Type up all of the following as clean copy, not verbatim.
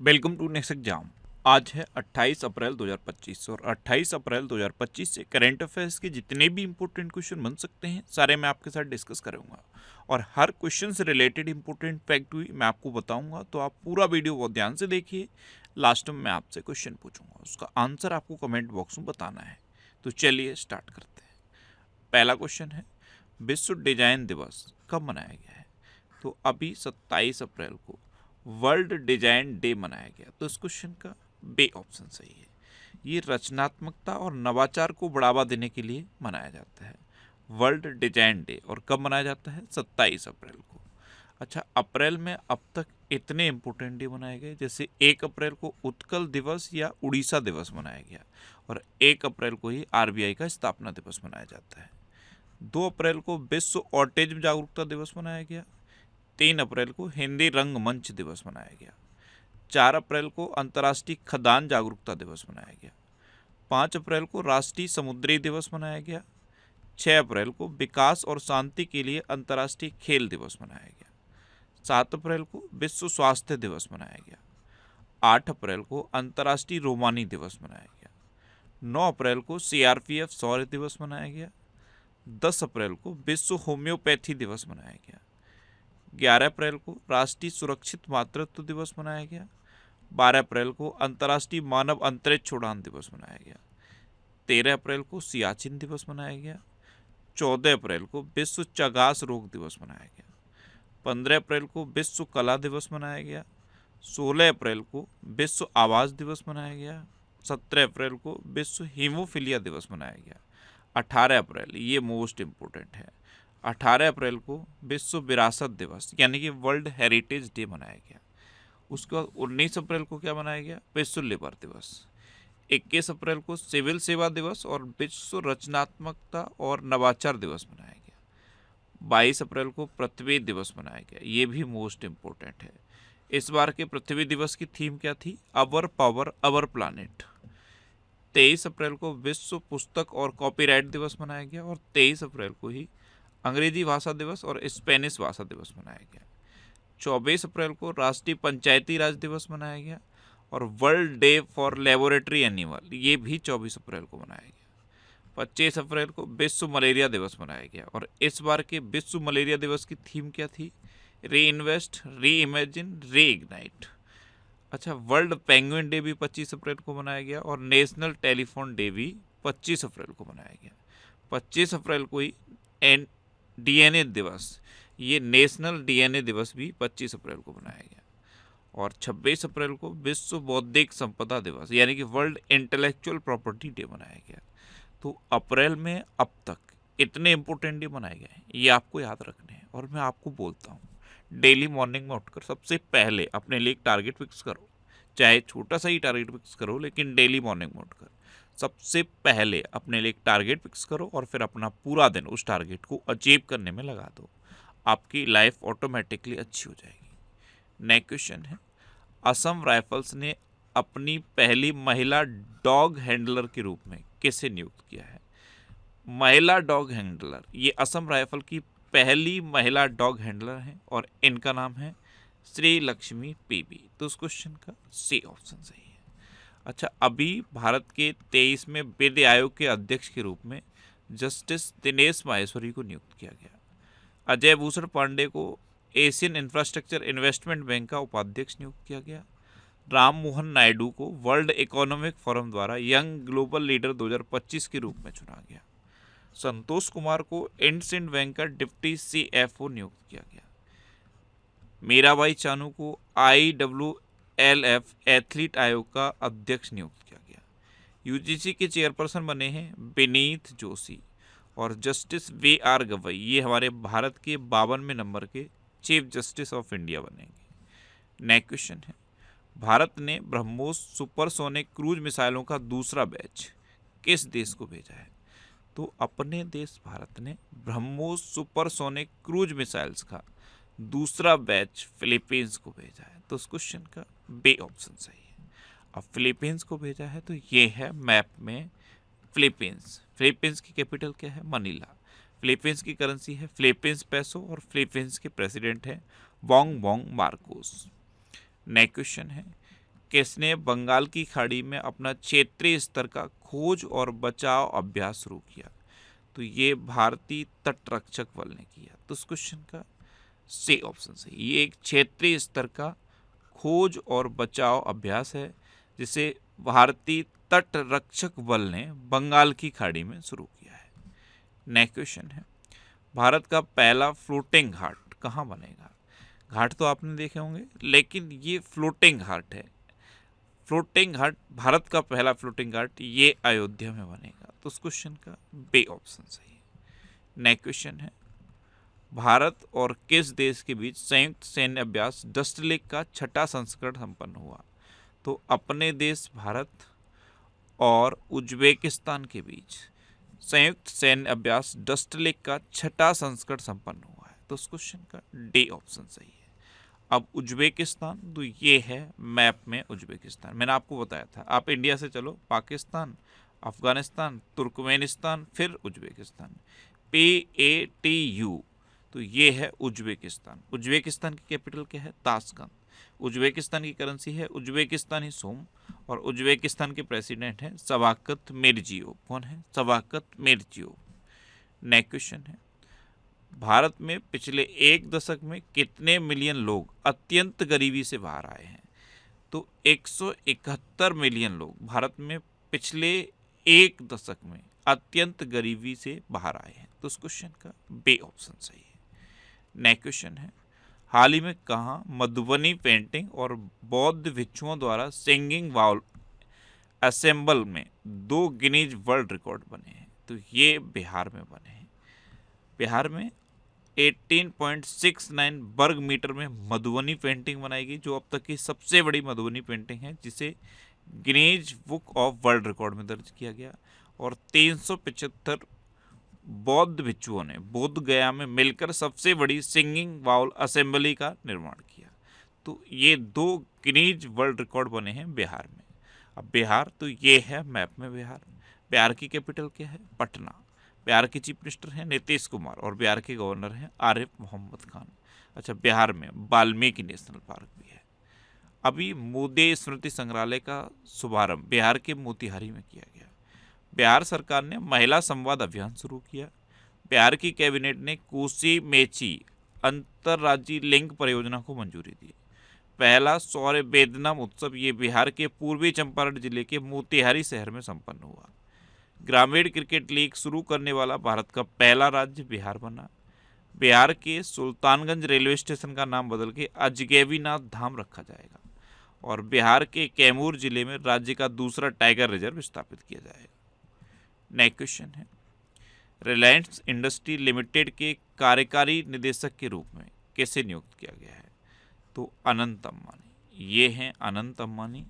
Welcome to next exam. आज है 28 अप्रैल 2025 और 28 अप्रैल 2025 से करंट अफेयर्स के जितने भी इंपॉर्टेंट क्वेश्चन बन सकते हैं सारे मैं आपके साथ डिस्कस करूंगा और हर क्वेश्चन से रिलेटेड इंपॉर्टेंट फैक्ट भी मैं आपको बताऊंगा। तो आप पूरा वीडियो बहुत ध्यान से देखिए। लास्ट में मैं आपसे क्वेश्चन पूछूंगा, उसका आंसर आपको कमेंट बॉक्स में बताना है। तो चलिए स्टार्ट करते हैं। पहला क्वेश्चन है, विश्व डिजाइन दिवस कब मनाया गया है? तो अभी 27 अप्रैल को वर्ल्ड डिजाइन डे मनाया गया। तो इस क्वेश्चन का बे ऑप्शन सही है। ये रचनात्मकता और नवाचार को बढ़ावा देने के लिए मनाया जाता है वर्ल्ड डिजाइन डे। और कब मनाया जाता है? 27 अप्रैल को। अच्छा, अप्रैल में अब तक इतने इम्पोर्टेंट डे मनाए गए, जैसे 1 अप्रैल को उत्कल दिवस या उड़ीसा दिवस मनाया गया और 1 अप्रैल को ही आरबीआई का स्थापना दिवस मनाया जाता है। 2 अप्रैल को विश्व ऑटिज्म जागरूकता दिवस मनाया गया। 3 अप्रैल को हिंदी रंगमंच दिवस मनाया गया। 4 अप्रैल को अंतर्राष्ट्रीय खदान जागरूकता दिवस मनाया गया। 5 अप्रैल को राष्ट्रीय समुद्री दिवस मनाया गया। 6 अप्रैल को विकास और शांति के लिए अंतर्राष्ट्रीय खेल दिवस मनाया गया। 7 अप्रैल को विश्व स्वास्थ्य दिवस मनाया गया। 8 अप्रैल को अंतर्राष्ट्रीय रोमानी दिवस मनाया गया। 9 अप्रैल को सीआरपीएफ शौर्य दिवस मनाया गया। 10 अप्रैल को विश्व होम्योपैथी दिवस मनाया गया। 11 अप्रैल को राष्ट्रीय सुरक्षित मातृत्व दिवस मनाया गया। 12 अप्रैल को अंतर्राष्ट्रीय मानव अंतरिक्ष उड़ान दिवस मनाया गया। 13 अप्रैल को सियाचिन दिवस मनाया गया। 14 अप्रैल को विश्व चगास रोग दिवस मनाया गया। 15 अप्रैल को विश्व कला दिवस मनाया गया। 16 अप्रैल को विश्व आवास दिवस मनाया गया। 17 अप्रैल को विश्व हीमोफीलिया दिवस मनाया गया। 18 अप्रैल, ये मोस्ट इम्पोर्टेंट है, 18 अप्रैल को विश्व विरासत दिवस यानी कि वर्ल्ड हेरिटेज डे मनाया गया। उसके बाद 19 अप्रैल को क्या मनाया गया? विश्व लेबर दिवस। 21 अप्रैल को सिविल सेवा दिवस और विश्व रचनात्मकता और नवाचार दिवस मनाया गया। 22 अप्रैल को पृथ्वी दिवस मनाया गया। ये भी मोस्ट इम्पोर्टेंट है। इस बार के पृथ्वी दिवस की थीम क्या थी? अवर पावर अवर प्लानिट। 23 अप्रैल को विश्व पुस्तक और कॉपीराइट दिवस मनाया गया और 23 अप्रैल को ही अंग्रेजी भाषा दिवस और स्पेनिश भाषा दिवस मनाया गया। 24 अप्रैल को राष्ट्रीय पंचायती राज दिवस मनाया गया और world day for laboratory animal, ये भी 24 अप्रैल को मनाया गया। 25 अप्रैल को विश्व मलेरिया दिवस मनाया गया और इस बार के विश्व मलेरिया दिवस की थीम क्या थी? री इन्वेस्ट, री इमेजिन, री इग्नाइट। अच्छा, वर्ल्ड पेंगुइन डे भी 25 अप्रैल को मनाया गया और नेशनल टेलीफोन डे भी 25 अप्रैल को मनाया गया। 25 अप्रैल को ही डीएनए दिवस, ये नेशनल डीएनए दिवस भी 25 अप्रैल को मनाया गया। और 26 अप्रैल को विश्व बौद्धिक संपदा दिवस यानी कि वर्ल्ड इंटेलेक्चुअल प्रॉपर्टी डे मनाया गया। तो अप्रैल में अब तक इतने इंपॉर्टेंट डे मनाए गए हैं, ये आपको याद रखने हैं। और मैं आपको बोलता हूँ, डेली मॉर्निंग में उठकर सबसे पहले अपने लिए एक टारगेट फिक्स करो, चाहे छोटा सा ही टारगेट फिक्स करो, लेकिन डेली मॉर्निंग में उठकर सबसे पहले अपने लिए एक टारगेट फिक्स करो और फिर अपना पूरा दिन उस टारगेट को अचीव करने में लगा दो। आपकी लाइफ ऑटोमेटिकली अच्छी हो जाएगी। नेक्स्ट क्वेश्चन है, असम राइफल्स ने अपनी पहली महिला डॉग हैंडलर के रूप में किसे नियुक्त किया है? महिला डॉग हैंडलर, ये असम राइफल की पहली महिला डॉग हैंडलर हैं और इनका नाम है श्री लक्ष्मी पीबी। तो उस क्वेश्चन का सी ऑप्शन सही है। अच्छा, अभी भारत के 23वें विधि आयोग के अध्यक्ष के रूप में जस्टिस दिनेश माहेश्वरी को नियुक्त किया गया। अजय भूषण पांडे को एशियन इंफ्रास्ट्रक्चर इन्वेस्टमेंट बैंक का उपाध्यक्ष नियुक्त किया गया। राम मोहन नायडू को वर्ल्ड इकोनॉमिक फोरम द्वारा यंग ग्लोबल लीडर 2025 के रूप में चुना गया। संतोष कुमार को इंडसिंड बैंक का डिप्टी सीएफओ नियुक्त किया गया। मीराबाई चानू को IWLF एथलीट आयोग का अध्यक्ष नियुक्त किया गया। यूजीसी के चेयरपर्सन बने हैं विनीत जोशी और जस्टिस VR गवई, ये हमारे भारत के 52वें नंबर के चीफ जस्टिस ऑफ इंडिया बनेंगे। नेक्स्ट क्वेश्चन है, भारत ने ब्रह्मोस सुपरसोनिक क्रूज मिसाइलों का दूसरा बैच किस देश को भेजा है? तो अपने देश भारत ने ब्रह्मोस सुपरसोनिक क्रूज मिसाइल्स का दूसरा बैच फिलीपींस को भेजा है। तो उस क्वेश्चन का बे ऑप्शन सही है। अब फिलीपींस को भेजा है तो ये है मैप में फिलीपींस। फिलीपींस की कैपिटल क्या है? मनीला। फिलीपींस की करेंसी है फिलीपींस पैसो और फिलीपींस के प्रेसिडेंट हैं Bong Bong Marcos. Next question है, किसने बंगाल की खाड़ी में अपना क्षेत्रीय स्तर का खोज और बचाव अभ्यास शुरू किया? तो ये भारतीय तटरक्षक बल ने किया। तो इस क्वेश्चन का सी ऑप्शन सही। ये एक क्षेत्रीय स्तर का खोज और बचाव अभ्यास है जिसे भारतीय तटरक्षक बल ने बंगाल की खाड़ी में शुरू किया है। नेक्स्ट क्वेश्चन है, भारत का पहला फ्लोटिंग घाट कहाँ बनेगा? घाट तो आपने देखे होंगे, लेकिन ये फ्लोटिंग घाट है। फ्लोटिंग घाट, भारत का पहला फ्लोटिंग घाट ये अयोध्या में बनेगा। तो उस क्वेश्चन का बी ऑप्शन सही है। नेक्स्ट क्वेश्चन है, भारत और किस देश के बीच संयुक्त सैन्य अभ्यास डस्ट लेक का छठा संस्करण संपन्न हुआ? तो अपने देश भारत और उज्बेकिस्तान के बीच संयुक्त सैन्य अभ्यास डस्ट लेक का छठा संस्करण संपन्न हुआ है। तो उस क्वेश्चन का डी ऑप्शन सही है। अब उज्बेकिस्तान, तो ये है मैप में उज्बेकिस्तान। मैंने आपको बताया था, आप इंडिया से चलो पाकिस्तान, अफगानिस्तान, तुर्कमेनिस्तान, फिर उज्बेकिस्तान, PATU। तो ये है उज्बेकिस्तान। उज्बेकिस्तान की कैपिटल क्या है? ताशकंद। उज्बेकिस्तान की करेंसी है उज्बेकिस्तानी सोम और उज्बेकिस्तान के प्रेसिडेंट हैं शवाकत मिर्जियोव। कौन है? शवाकत मिर्जियोव। नेक्स्ट क्वेश्चन है, भारत में पिछले एक दशक में कितने मिलियन लोग अत्यंत गरीबी से बाहर आए हैं? तो 171 मिलियन लोग भारत में पिछले एक दशक में अत्यंत गरीबी से बाहर आए हैं। तो उस क्वेश्चन का बी ऑप्शन सही है। नेक्स्ट क्वेश्चन है, हाल ही में कहाँ मधुबनी पेंटिंग और बौद्ध भिक्षुओं द्वारा सिंगिंग बाउल असेंबल में 2 गिनीज वर्ल्ड रिकॉर्ड बने हैं? तो ये बिहार में बने हैं। बिहार में 18.69 वर्ग मीटर में मधुबनी पेंटिंग बनाई गई, जो अब तक की सबसे बड़ी मधुबनी पेंटिंग है, जिसे Guinness book of world record में दर्ज किया गया। और 375 बौद्ध भिक्षुओं ने बोध गया में मिलकर सबसे बड़ी सिंगिंग बाउल असेंबली का निर्माण किया। तो ये 2 गिनीज वर्ल्ड रिकॉर्ड बने हैं बिहार में। अब बिहार, तो ये है मैप में बिहार। बिहार की कैपिटल क्या है? पटना। बिहार के चीफ मिनिस्टर हैं नीतीश कुमार और बिहार के गवर्नर हैं आरिफ मोहम्मद खान। अच्छा, बिहार में वाल्मीकि नेशनल पार्क भी है। अभी मोदी स्मृति संग्रहालय का शुभारंभ बिहार के मोतिहारी में किया गया। बिहार सरकार ने महिला संवाद अभियान शुरू किया। बिहार की कैबिनेट ने कोसी मेची अंतर्राज्यीय लिंक परियोजना को मंजूरी दी। पहला सौर वेदनम उत्सव ये बिहार के पूर्वी चंपारण जिले के मोतिहारी शहर में संपन्न हुआ। ग्रामीण क्रिकेट लीग शुरू करने वाला भारत का पहला राज्य बिहार बना। बिहार के सुल्तानगंज रेलवे स्टेशन का नाम बदल के अजगैबीनाथ धाम रखा जाएगा। और बिहार के कैमूर जिले में राज्य का दूसरा टाइगर रिजर्व स्थापित किया जाएगा। नेक्स्ट क्वेश्चन है, रिलायंस इंडस्ट्री लिमिटेड के कार्यकारी निदेशक के रूप में कैसे नियुक्त किया गया है? तो अनंत अंबानी। ये हैं अनंत अंबानी।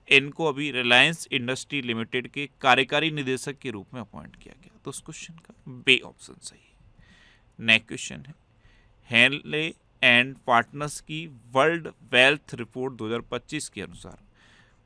इनको अभी रिलायंस इंडस्ट्री लिमिटेड के कार्यकारी निदेशक के रूप में अपॉइंट किया गया। तो उस क्वेश्चन का बी ऑप्शन सही है। नेक्स्ट क्वेश्चन है, हेनले एंड पार्टनर्स की वर्ल्ड वेल्थ रिपोर्ट 2025 के अनुसार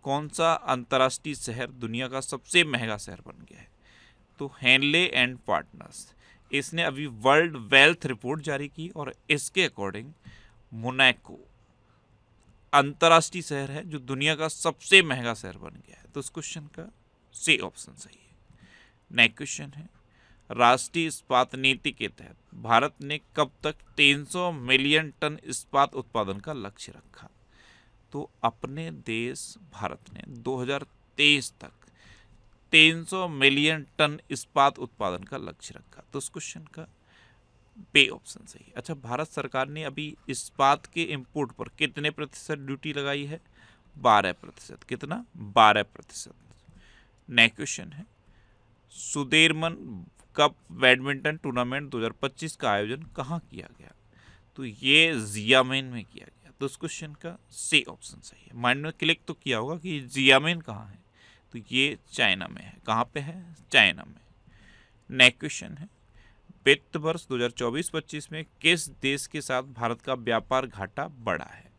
कौन सा अंतर्राष्ट्रीय शहर दुनिया का सबसे महंगा शहर बन गया है? तो हेनले एंड पार्टनर्स, इसने अभी वर्ल्ड वेल्थ रिपोर्ट जारी की और इसके अकॉर्डिंग मोनाको अंतर्राष्ट्रीय शहर है जो दुनिया का सबसे महंगा शहर बन गया है। तो इस क्वेश्चन का सी ऑप्शन सही है। नेक्स्ट क्वेश्चन है, राष्ट्रीय इस्पात नीति के तहत भारत ने कब तक 300 मिलियन टन इस्पात उत्पादन का लक्ष्य रखा? तो अपने देश भारत ने 2023 तक 300 मिलियन टन इस्पात उत्पादन का लक्ष्य रखा। तो इस क्वेश्चन का बी ऑप्शन सही है। अच्छा, भारत सरकार ने अभी इस्पात के इंपोर्ट पर कितने प्रतिशत ड्यूटी लगाई है? 12%। कितना? 12%। नेक्स्ट क्वेश्चन है, सुदेरमन कप बैडमिंटन टूर्नामेंट 2025 का आयोजन कहाँ किया गया? तो ये जियामेन में किया गया। तो इस क्वेश्चन का सी ऑप्शन सही है। माइंड में क्लिक तो किया होगा कि जियामेन कहाँ है, तो ये चाइना में है। कहाँ पे है? चाइना में। नेक्स्ट क्वेश्चन है, वित्त वर्ष 2024-25 में किस देश के साथ भारत का व्यापार घाटा बढ़ा है?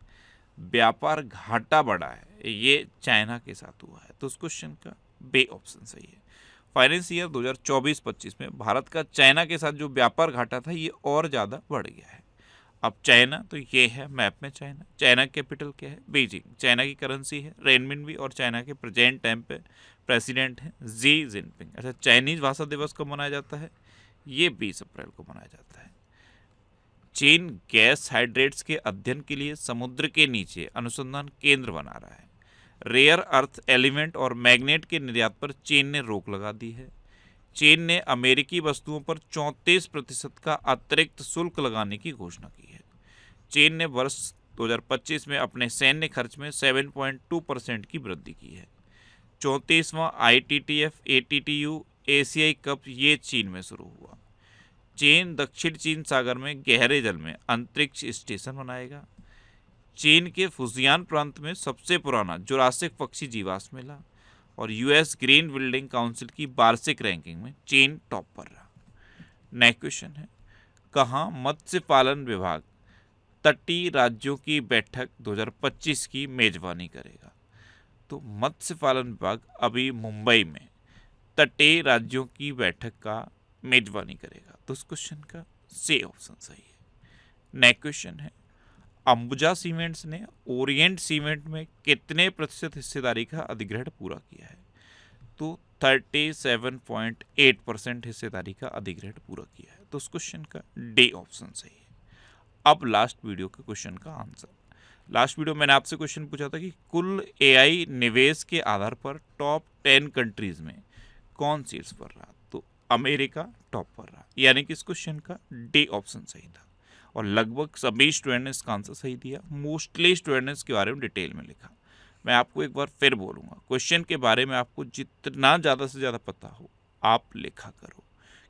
व्यापार घाटा बढ़ा है, ये चाइना के साथ हुआ है। तो उस क्वेश्चन का बी ऑप्शन सही है। फाइनेंस ईयर 2024-25 में भारत का चाइना के साथ जो व्यापार घाटा था ये और ज़्यादा बढ़ गया है। अब चाइना तो ये है मैप में चाइना। चाइना कैपिटल क्या है? बीजिंग। चाइना की करेंसी है रेनमिनबी और चाइना के प्रेजेंट टाइम पे प्रेसिडेंट है जी जिनपिंग। अच्छा, चाइनीज भाषा दिवस कब मनाया जाता है? ये 20 अप्रैल को मनाया जाता है। चीन गैस हाइड्रेट्स के अध्ययन के लिए समुद्र के नीचे अनुसंधान केंद्र बना रहा है। रेयर अर्थ एलिमेंट और मैग्नेट के निर्यात पर चीन ने रोक लगा दी है। चीन ने अमेरिकी वस्तुओं पर 34% का अतिरिक्त शुल्क लगाने की घोषणा की है। चीन ने वर्ष 2025 में अपने सैन्य खर्च में 7.2% की वृद्धि की है। 34वां ITTF ATTU एशियाई कप ये चीन में शुरू हुआ। चीन दक्षिण चीन सागर में गहरे जल में अंतरिक्ष स्टेशन बनाएगा। चीन के फुजियान प्रांत में सबसे पुराना जुरासिक पक्षी जीवाश्म मिला। और US ग्रीन बिल्डिंग काउंसिल की वार्षिक रैंकिंग में चीन टॉप पर रहा। नेक्स्ट क्वेश्चन है, कहाँ मत्स्य पालन विभाग तटीय राज्यों की बैठक 2025 की मेजबानी करेगा? तो मत्स्य पालन विभाग अभी मुंबई में तटीय राज्यों की बैठक का मेजबानी करेगा। तो उस क्वेश्चन का सी ऑप्शन सही है। नेक्स्ट क्वेश्चन है, अंबुजा सीमेंट्स ने ओरिएंट सीमेंट में कितने प्रतिशत हिस्सेदारी का अधिग्रहण पूरा किया है? तो 37.8% हिस्सेदारी का अधिग्रहण पूरा किया है। तो उस क्वेश्चन का डी ऑप्शन सही है। अब लास्ट वीडियो के क्वेश्चन का आंसर। लास्ट वीडियो मैंने आपसे क्वेश्चन पूछा था कि कुल AI निवेश के आधार पर टॉप 10 कंट्रीज में कौन शीर्ष पर रहा? तो अमेरिका टॉप पर रहा, यानी कि इस क्वेश्चन का डी ऑप्शन सही था। और लगभग सभी स्टूडेंट ने इसका आंसर सही दिया। मोस्टली स्टूडेंट ने इसके बारे में डिटेल में लिखा। मैं आपको एक बार फिर बोलूँगा, क्वेश्चन के बारे में आपको जितना ज़्यादा से ज़्यादा पता हो आप लिखा करो,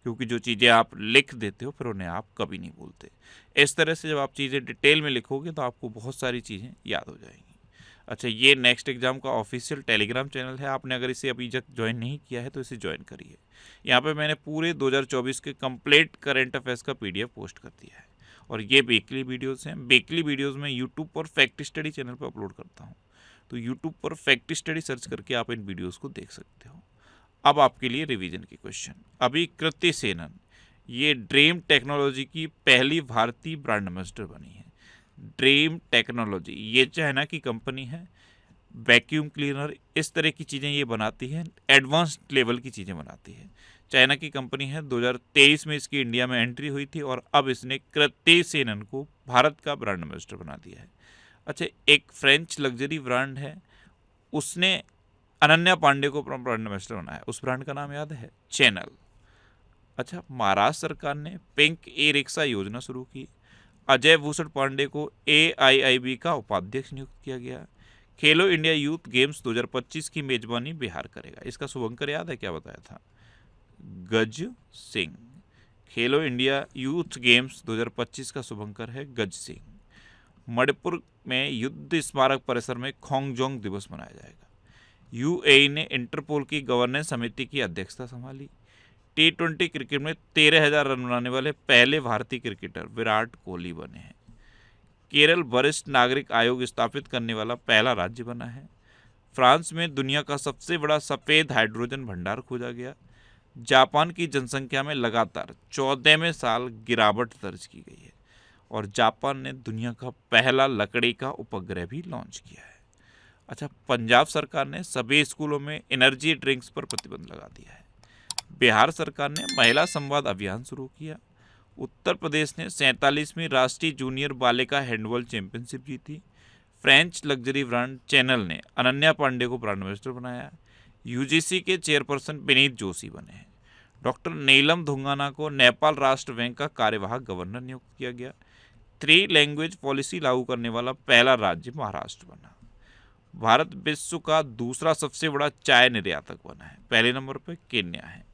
क्योंकि जो चीज़ें आप लिख देते हो फिर उन्हें आप कभी नहीं भूलते। इस तरह से जब आप चीज़ें डिटेल में लिखोगे तो आपको बहुत सारी चीज़ें याद हो जाएंगी। अच्छा, ये नेक्स्ट एग्जाम का ऑफिशियल टेलीग्राम चैनल है। आपने अगर इसे अभी तक ज्वाइन नहीं किया है तो इसे ज्वाइन करिए। यहाँ पे मैंने पूरे 2024 के कंप्लीट करंट अफेयर्स का PDF पोस्ट कर दिया है। और ये वीकली वीडियोस हैं। वीकली वीडियोस में यूट्यूब पर फैक्ट स्टडी चैनल पर अपलोड करता हूँ। तो यूट्यूब पर फैक्ट स्टडी सर्च करके आप इन वीडियोस को देख सकते हो। अब आपके लिए रिवीजन के क्वेश्चन। अभी कृति सेनन ये ड्रीम टेक्नोलॉजी की पहली भारतीय ब्रांड एम्बेसडर बनी है। ड्रीम टेक्नोलॉजी ये चाइना की कंपनी है। वैक्यूम क्लीनर इस तरह की चीज़ें ये बनाती है, एडवांस्ड लेवल की चीज़ें बनाती है। चाइना की कंपनी है। 2023 में इसकी इंडिया में एंट्री हुई थी और अब इसने कृति सेनन को भारत का ब्रांड एम्बेसडर बना दिया है। अच्छा, एक फ्रेंच लग्जरी ब्रांड है, उसने अनन्या पांडे को ब्रांड एम्बेसडर बनाया। उस ब्रांड का नाम याद है? चैनल। अच्छा, महाराष्ट्र सरकार ने पिंक ई-रिक्शा योजना शुरू की। अजय भूषण पांडे को AIIB का उपाध्यक्ष नियुक्त किया गया। खेलो इंडिया यूथ गेम्स 2025 की मेजबानी बिहार करेगा। इसका शुभंकर याद है क्या बताया था? गज सिंह। खेलो इंडिया यूथ गेम्स 2025 का शुभंकर है गज सिंह। मणिपुर में युद्ध स्मारक परिसर में खोंगजोंग दिवस मनाया जाएगा। UAE ने इंटरपोल की गवर्नेंस समिति की अध्यक्षता संभाली। T20 क्रिकेट में 13,000 रन बनाने वाले पहले भारतीय क्रिकेटर विराट कोहली बने हैं। केरल वरिष्ठ नागरिक आयोग स्थापित करने वाला पहला राज्य बना है। फ्रांस में दुनिया का सबसे बड़ा सफ़ेद हाइड्रोजन भंडार खोजा गया। जापान की जनसंख्या में लगातार 14वें साल गिरावट दर्ज की गई है। और जापान ने दुनिया का पहला लकड़ी का उपग्रह भी लॉन्च किया है। अच्छा, पंजाब सरकार ने सभी स्कूलों में एनर्जी ड्रिंक्स पर प्रतिबंध लगा दिया है। बिहार सरकार ने महिला संवाद अभियान शुरू किया। उत्तर प्रदेश ने 47वीं राष्ट्रीय जूनियर बालिका हैंडबॉल चैंपियनशिप जीती। फ्रेंच लग्जरी ब्रांड चैनल ने अनन्या पांडे को ब्रांड एम्बेसडर बनाया। UGC के चेयरपर्सन विनीत जोशी बने हैं। डॉक्टर नीलम धुंगाना को नेपाल राष्ट्र बैंक का कार्यवाहक गवर्नर नियुक्त किया गया। 3 लैंग्वेज पॉलिसी लागू करने वाला पहला राज्य महाराष्ट्र बना। भारत विश्व का दूसरा सबसे बड़ा चाय निर्यातक बना है। पहले नंबर पर केन्या है।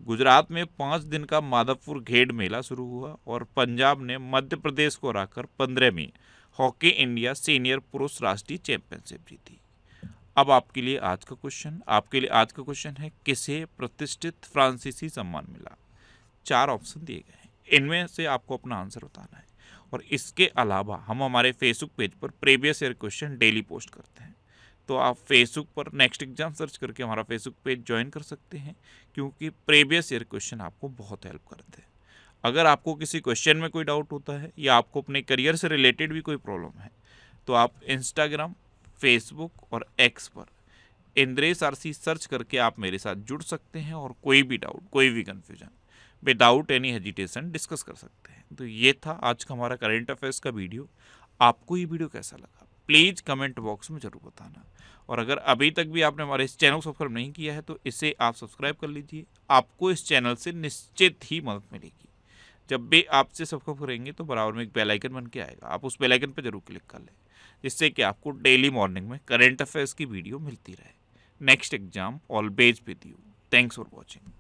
गुजरात में 5 दिन का माधवपुर घेड़ मेला शुरू हुआ। और पंजाब ने मध्य प्रदेश को हराकर 15वीं हॉकी इंडिया सीनियर पुरुष राष्ट्रीय चैंपियनशिप जीती। अब आपके लिए आज का क्वेश्चन है, किसे प्रतिष्ठित फ्रांसीसी सम्मान मिला? 4 ऑप्शन दिए गए हैं, इनमें से आपको अपना आंसर बताना है। और इसके अलावा हम हमारे फेसबुक पेज पर previous year question daily post करते हैं। तो आप फेसबुक पर नेक्स्ट एग्जाम सर्च करके हमारा फेसबुक पेज ज्वाइन कर सकते हैं, क्योंकि प्रीवियस ईयर क्वेश्चन आपको बहुत हेल्प करते हैं। अगर आपको किसी क्वेश्चन में कोई डाउट होता है या आपको अपने करियर से रिलेटेड भी कोई प्रॉब्लम है तो आप इंस्टाग्राम, फेसबुक और एक्स पर इंद्रेश आरसी सर्च करके आप मेरे साथ जुड़ सकते हैं और कोई भी डाउट, कोई भी confusion without any hesitation discuss कर सकते हैं। तो ये था आज का हमारा करंट अफेयर्स का वीडियो। आपको ये वीडियो कैसा लगा प्लीज़ कमेंट बॉक्स में ज़रूर बताना। और अगर अभी तक भी आपने हमारे इस चैनल को सब्सक्राइब नहीं किया है तो इसे आप सब्सक्राइब कर लीजिए। आपको इस चैनल से निश्चित ही मदद मिलेगी। जब भी आपसे सब्सक्राइब करेंगे तो बराबर में एक बेल आइकन बन के आएगा, आप उस बेल आइकन पर जरूर क्लिक कर लें, जिससे कि आपको डेली मॉर्निंग में करंट अफेयर्स की वीडियो मिलती रहे। Next exam always with you. Thanks for watching.